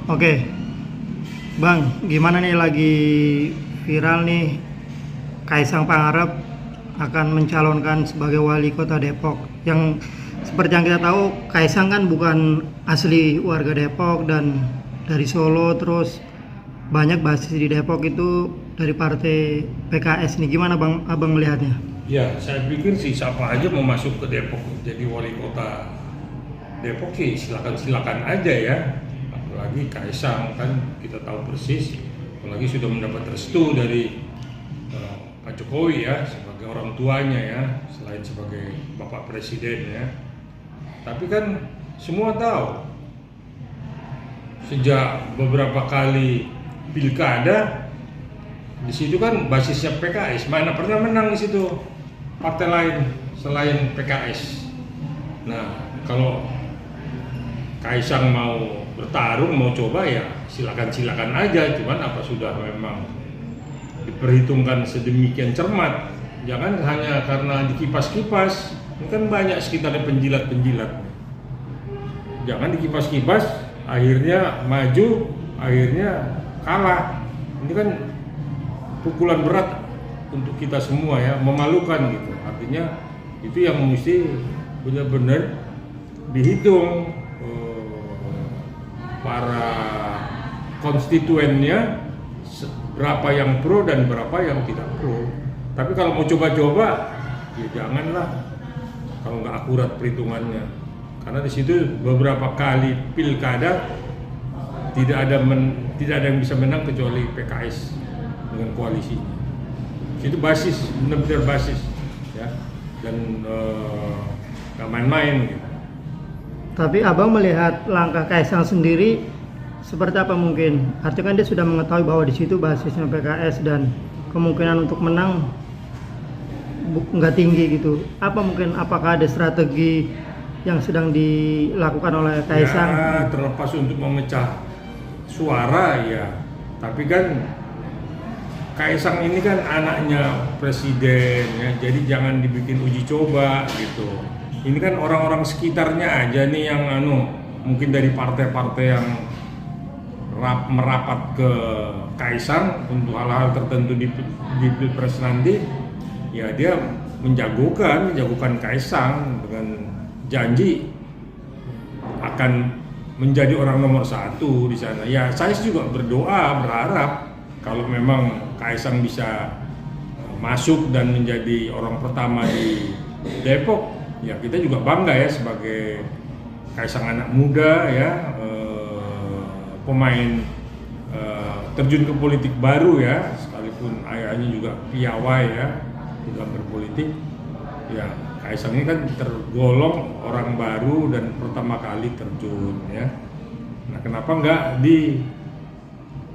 Oke, Bang, gimana nih lagi viral nih Kaisang Pangarep akan mencalonkan sebagai wali kota Depok. Yang seperti yang kita tahu, Kaisang kan bukan asli warga Depok dan dari Solo, terus banyak basis di Depok itu dari partai PKS nih. Gimana Bang, Abang melihatnya? Ya, saya pikir sih siapa aja mau masuk ke Depok jadi wali kota Depok sih silakan aja ya. Apalagi Kaisang kan kita tahu persis, apalagi sudah mendapat restu dari Pak Jokowi ya sebagai orang tuanya ya, selain sebagai Bapak Presiden ya. Tapi kan semua tahu sejak beberapa kali pilkada di situ kan basisnya PKS, mana pernah menang di situ partai lain selain PKS. Nah, kalau Kaisang mau bertarung, mau coba ya silakan aja. Cuman apa sudah memang diperhitungkan sedemikian cermat? Jangan hanya karena dikipas-kipas. Ini kan banyak sekitarnya penjilat-penjilat. Jangan dikipas-kipas, akhirnya maju, akhirnya kalah. Ini kan pukulan berat untuk kita semua ya, memalukan gitu. Artinya itu yang mesti benar-benar dihitung para konstituennya, berapa yang pro dan berapa yang tidak pro. Tapi kalau mau coba-coba, ya janganlah kalau nggak akurat perhitungannya. Karena di situ beberapa kali pilkada tidak ada yang bisa menang kecuali PKS dengan koalisinya. Itu basis, benar-benar basis ya, dan nggak main-main gitu. Tapi Abang melihat langkah Kaisang sendiri seperti apa mungkin? Artinya kan dia sudah mengetahui bahwa di situ basisnya PKS dan kemungkinan untuk menang nggak tinggi gitu. Apakah ada strategi yang sedang dilakukan oleh Kaisang? Ya, terlepas untuk memecah suara ya. Tapi kan Kaisang ini kan anaknya presiden ya, jadi jangan dibikin uji coba gitu. Ini kan orang-orang sekitarnya aja nih yang mungkin dari partai-partai yang merapat ke Kaisang untuk hal-hal tertentu di Pilpres nanti, ya dia menjagokan Kaisang dengan janji akan menjadi orang nomor satu di sana. Ya saya juga berharap kalau memang Kaisang bisa masuk dan menjadi orang pertama di Depok, ya kita juga bangga ya sebagai Kaisang anak muda ya, pemain terjun ke politik baru ya, sekalipun ayahnya juga piawai ya dalam berpolitik. Ya Kaisang ini kan tergolong orang baru dan pertama kali terjun ya. Nah kenapa enggak di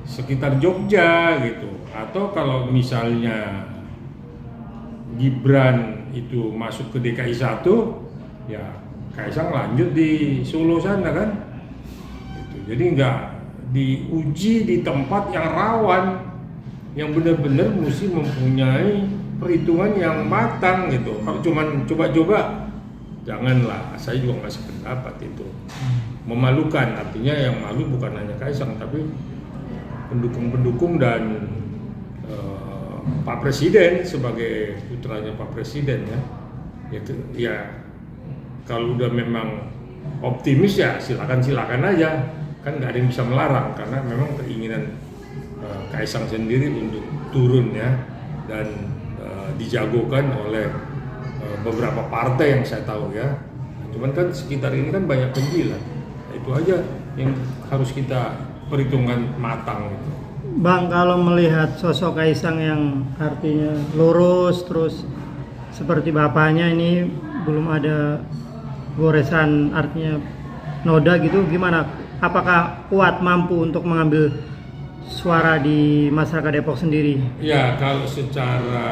sekitar Jogja gitu, atau kalau misalnya Gibran itu masuk ke DKI 1, ya Kaisang lanjut di Solo sana kan gitu. Jadi nggak diuji di tempat yang rawan, yang benar-benar mesti mempunyai perhitungan yang matang gitu. Kalau cuman coba-coba, janganlah. Saya juga ngasih pendapat itu memalukan. Artinya yang malu bukan hanya Kaisang tapi pendukung-pendukung dan Pak Presiden sebagai putranya Pak Presiden ya. Ya kalau udah memang optimis ya silakan aja, kan nggak ada yang bisa melarang karena memang keinginan Kaisang sendiri untuk turun ya, dan dijagokan oleh beberapa partai yang saya tahu ya. Cuman kan sekitar ini kan banyak penjilat, itu aja yang harus kita perhitungan matang gitu. Bang, kalau melihat sosok Kaisang yang artinya lurus terus seperti bapaknya, ini belum ada goresan artinya noda gitu, gimana? Apakah kuat mampu untuk mengambil suara di masyarakat Depok sendiri? Ya kalau secara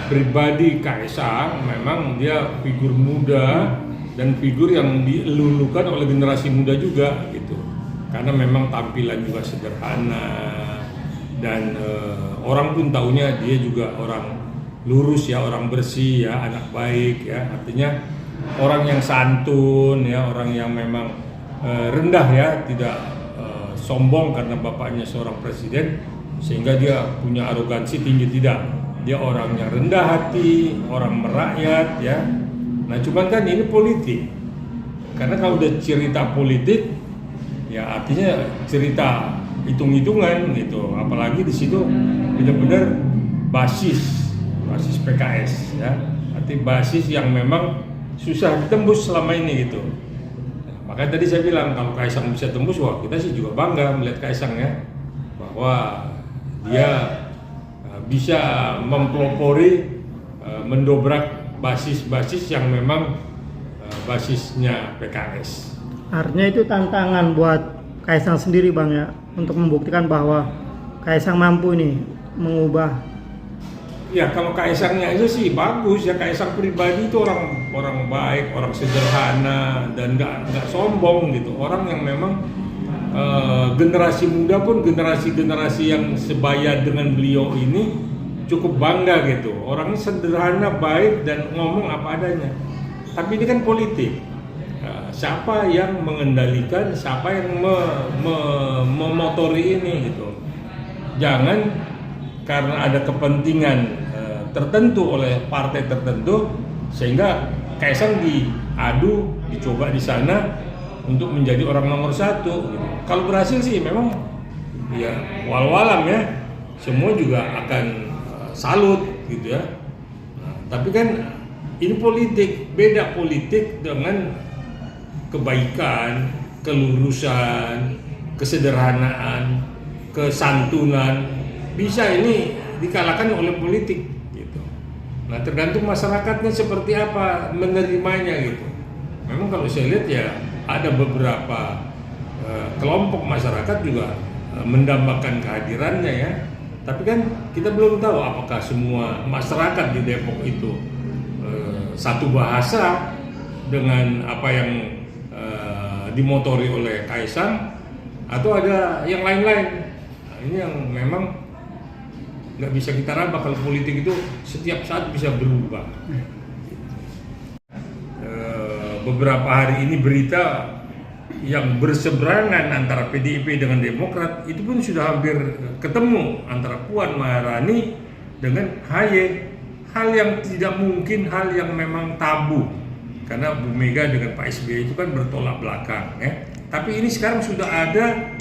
pribadi Kaisang memang dia figur muda dan figur yang dilulukan oleh generasi muda juga gitu. Karena memang tampilan juga sederhana dan orang pun taunya dia juga orang lurus ya, orang bersih ya, anak baik ya. Artinya orang yang santun ya, orang yang memang rendah ya, tidak sombong karena bapaknya seorang presiden sehingga dia punya arogansi tinggi, tidak. Dia orangnya rendah hati, orang merakyat ya. Nah cuman kan ini politik. Karena kalau udah cerita politik ya artinya cerita hitung-hitungan gitu. Apalagi di situ benar-benar basis PKS ya. Arti basis yang memang susah ditembus selama ini gitu. Makanya tadi saya bilang kalau Kaisang bisa tembus, wah kita sih juga bangga melihat Kaisang ya, bahwa dia bisa mempelopori, mendobrak basis-basis yang memang basisnya PKS. Artinya itu tantangan buat Kaisang sendiri Bang ya, untuk membuktikan bahwa Kaisang mampu nih mengubah. Ya kalau Kaisangnya aja sih bagus ya, Kaisang pribadi itu orang baik, orang sederhana dan nggak sombong gitu, orang yang memang generasi muda pun generasi yang sebaya dengan beliau ini cukup bangga gitu, orangnya sederhana, baik dan ngomong apa adanya. Tapi ini kan politik, siapa yang mengendalikan, siapa yang memotori ini gitu. Jangan karena ada kepentingan tertentu oleh partai tertentu sehingga Kaisang diadu, dicoba di sana untuk menjadi orang nomor satu gitu. Kalau berhasil sih memang ya wal-walam ya, semua juga akan salut gitu ya. Nah, tapi kan ini politik, beda politik dengan kebaikan, kelurusan, kesederhanaan, kesantunan, bisa ini dikalahkan oleh politik gitu. Nah tergantung masyarakatnya seperti apa menerimanya gitu. Memang kalau saya lihat ya ada beberapa kelompok masyarakat juga mendambakan kehadirannya ya. Tapi kan kita belum tahu apakah semua masyarakat di Depok itu satu bahasa dengan apa yang dimotori oleh Kaisang atau ada yang lain-lain. Nah, ini yang memang nggak bisa kita raba, kalau politik itu setiap saat bisa berubah. Beberapa hari ini berita yang berseberangan antara PDIP dengan Demokrat itu pun sudah hampir ketemu antara Puan Maharani dengan AHY. Hal yang tidak mungkin, hal yang memang tabu karena Bu Mega dengan Pak SBY itu kan bertolak belakang ya. Tapi ini sekarang sudah ada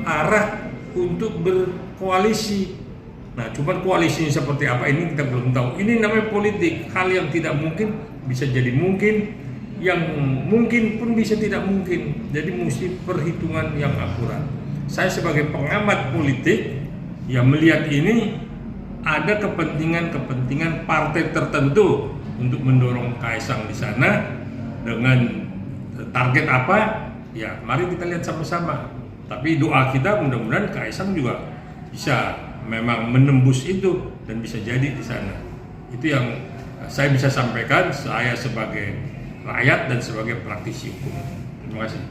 arah untuk berkoalisi. Nah, cuman koalisinya seperti apa ini kita belum tahu. Ini namanya politik, hal yang tidak mungkin bisa jadi mungkin, yang mungkin pun bisa tidak mungkin. Jadi mesti perhitungan yang akurat. Saya sebagai pengamat politik yang melihat ini ada kepentingan partai tertentu untuk mendorong Kaisang di sana dengan target apa? Ya, mari kita lihat sama-sama. Tapi doa kita mudah-mudahan Kaisang juga bisa memang menembus itu dan bisa jadi di sana. Itu yang saya bisa sampaikan, saya sebagai rakyat dan sebagai praktisi hukum. Terima kasih.